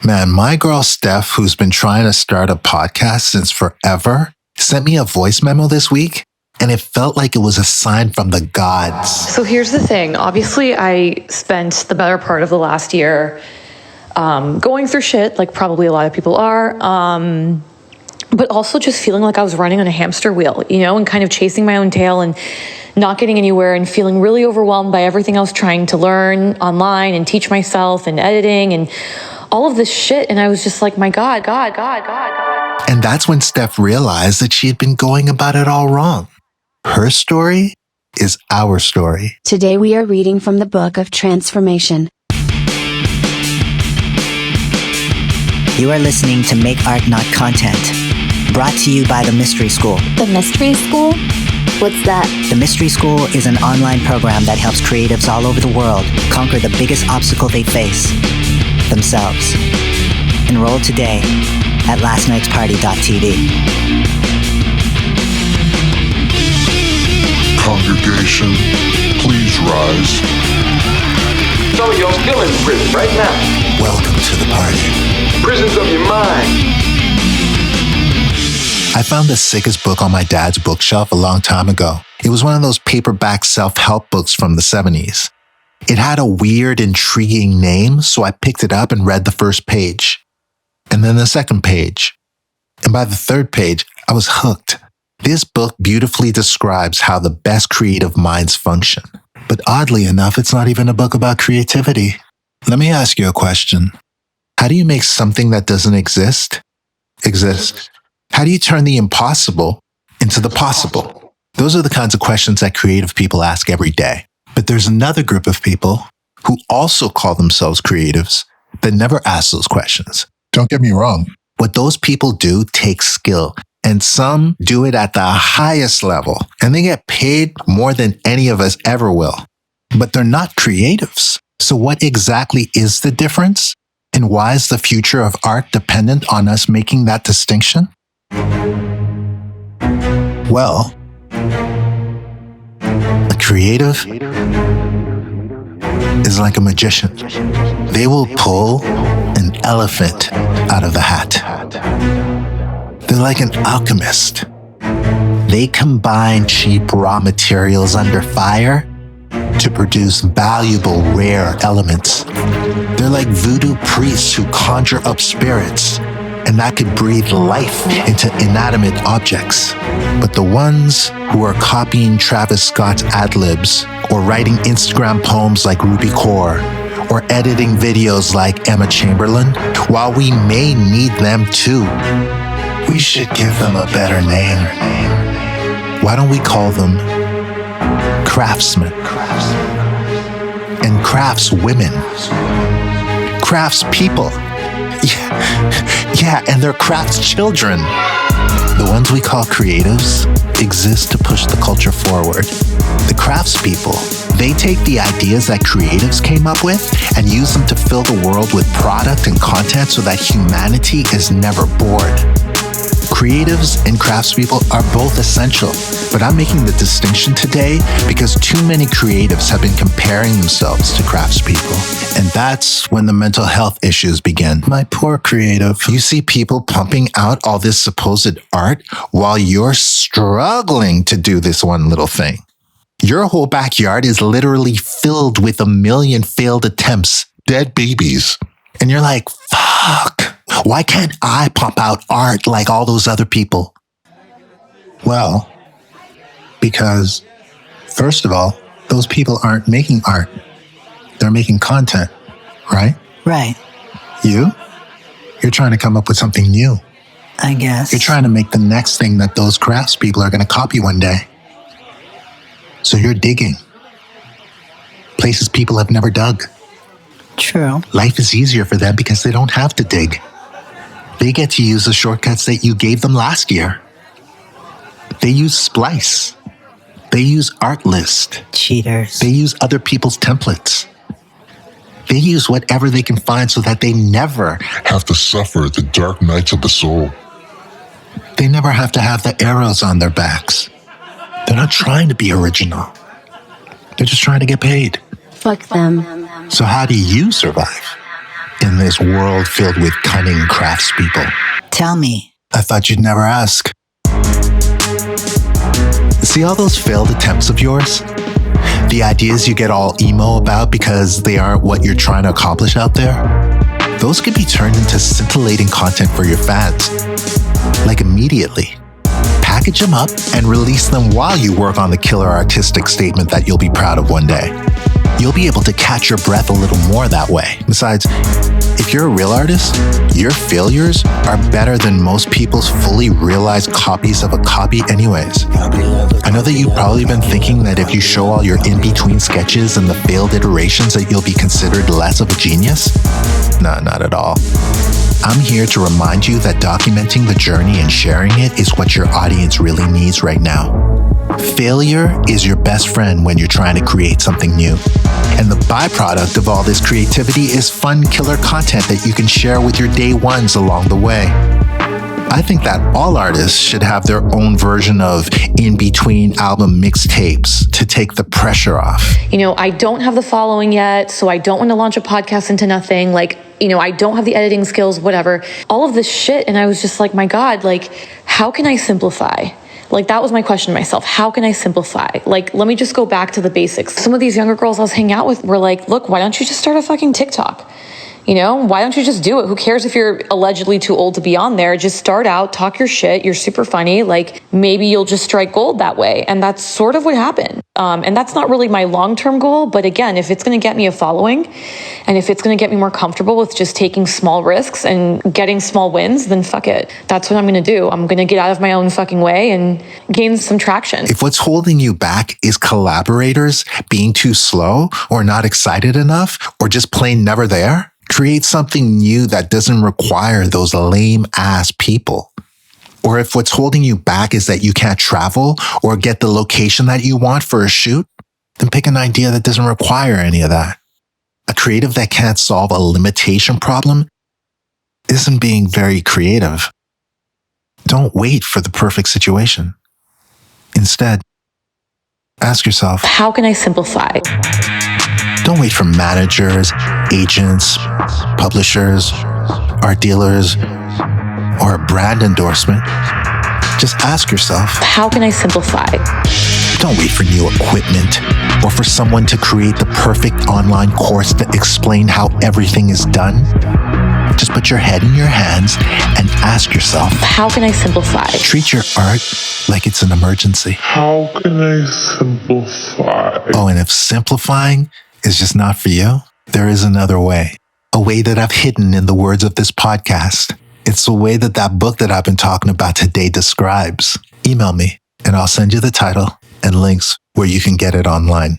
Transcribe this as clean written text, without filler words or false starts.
Man, my girl Steph, who's been trying to start a podcast since forever, sent me a voice memo this week, and it felt like it was a sign from the gods. So here's the thing. Obviously, I spent the better part of the last year going through shit, like probably a lot of people are, but also just feeling like I was running on a hamster wheel, and kind of chasing my own tail and not getting anywhere and feeling really overwhelmed by everything I was trying to learn online and teach myself and editing and all of this shit. And I was just like, my God. And that's when Steph realized that she had been going about it all wrong. Her story is our story. Today we are reading from the Book of Transformation. You are listening to Make Art Not Content, brought to you by the Mystery School. The Mystery School? What's that? The Mystery School is an online program that helps creatives all over the world conquer the biggest obstacle they face, themselves. Enroll today at lastnightsparty.tv. Congregation, please rise. Some of y'all still in prison right now. Welcome to the party. Prisons of your mind. I found the sickest book on my dad's bookshelf a long time ago. It was one of those paperback self-help books from the 70s. It had a weird, intriguing name, so I picked it up and read the first page. And then the second page. And by the third page, I was hooked. This book beautifully describes how the best creative minds function. But oddly enough, it's not even a book about creativity. Let me ask you a question. How do you make something that doesn't exist? How do you turn the impossible into the possible? Those are the kinds of questions that creative people ask every day. But there's another group of people who also call themselves creatives that never ask those questions. Don't get me wrong. What those people do takes skill, and some do it at the highest level, and they get paid more than any of us ever will. But they're not creatives. So what exactly is the difference? And why is the future of art dependent on us making that distinction? Well, a creative is like a magician. They will pull an elephant out of the hat. They're like an alchemist. They combine cheap raw materials under fire to produce valuable, rare elements. They're like voodoo priests who conjure up spirits, and that could breathe life into inanimate objects. But the ones who are copying Travis Scott's ad-libs, or writing Instagram poems like Ruby Kaur, or editing videos like Emma Chamberlain, while we may need them too, we should give them a better name. Why don't we call them craftsmen and craftswomen, craftspeople? Yeah, and they're crafts children. The ones we call creatives exist to push the culture forward. The craftspeople, they take the ideas that creatives came up with and use them to fill the world with product and content so that humanity is never bored. Creatives and craftspeople are both essential, but I'm making the distinction today because too many creatives have been comparing themselves to craftspeople. And that's when the mental health issues begin. My poor creative. You see people pumping out all this supposed art while you're struggling to do this one little thing. Your whole backyard is literally filled with 1 million failed attempts, dead babies. And you're like, fuck. Why can't I pump out art like all those other people? Well, because first of all, those people aren't making art. They're making content, right? Right. You're trying to come up with something new. I guess. You're trying to make the next thing that those craftspeople are going to copy one day. So you're digging places people have never dug. True. Life is easier for them because they don't have to dig. They get to use the shortcuts that you gave them last year. They use Splice. They use Artlist. Cheaters. They use other people's templates. They use whatever they can find so that they never Have to suffer the dark nights of the soul. They never have to have the arrows on their backs. They're not trying to be original. They're just trying to get paid. Fuck them. So how do you survive? in this world filled with cunning craftspeople? Tell me. I thought you'd never ask. See all those failed attempts of yours? The ideas you get all emo about because they aren't what you're trying to accomplish out there? Those could be turned into scintillating content for your fans. Like immediately. Package them up and release them while you work on the killer artistic statement that you'll be proud of one day. You'll be able to catch your breath a little more that way. Besides, if you're a real artist, your failures are better than most people's fully realized copies of a copy anyways. I know that you've probably been thinking that if you show all your in-between sketches and the failed iterations that you'll be considered less of a genius. No, not at all. I'm here to remind you that documenting the journey and sharing it is what your audience really needs right now. Failure is your best friend when you're trying to create something new. And the byproduct of all this creativity is fun killer content that you can share with your day ones along the way. I think that all artists should have their own version of in-between album mixtapes to take the pressure off. I don't have the following yet, so I don't want to launch a podcast into nothing. I don't have the editing skills, whatever. All of this shit. And I was just like, my God, how can I simplify? That was my question to myself. How can I simplify? Let me just go back to the basics. Some of these younger girls I was hanging out with were like, look, why don't you just start a fucking TikTok? Why don't you just do it? Who cares if you're allegedly too old to be on there? Just start out, talk your shit. You're super funny. Maybe you'll just strike gold that way. And that's sort of what happened. And that's not really my long-term goal. But again, if it's going to get me a following and if it's going to get me more comfortable with just taking small risks and getting small wins, then fuck it. That's what I'm going to do. I'm going to get out of my own fucking way and gain some traction. If what's holding you back is collaborators being too slow or not excited enough or just plain never there, create something new that doesn't require those lame ass people. Or if what's holding you back is that you can't travel or get the location that you want for a shoot, then pick an idea that doesn't require any of that. A creative that can't solve a limitation problem isn't being very creative. Don't wait for the perfect situation. Instead, ask yourself, how can I simplify? Don't wait for managers, agents, publishers, art dealers, or a brand endorsement. Just ask yourself, how can I simplify? Don't wait for new equipment or for someone to create the perfect online course to explain how everything is done. Just put your head in your hands and ask yourself, how can I simplify? Treat your art like it's an emergency. How can I simplify? Oh, and if simplifying is just not for you, there is another way. A way that I've hidden in the words of this podcast. It's the way that book that I've been talking about today describes. Email me and I'll send you the title and links where you can get it online.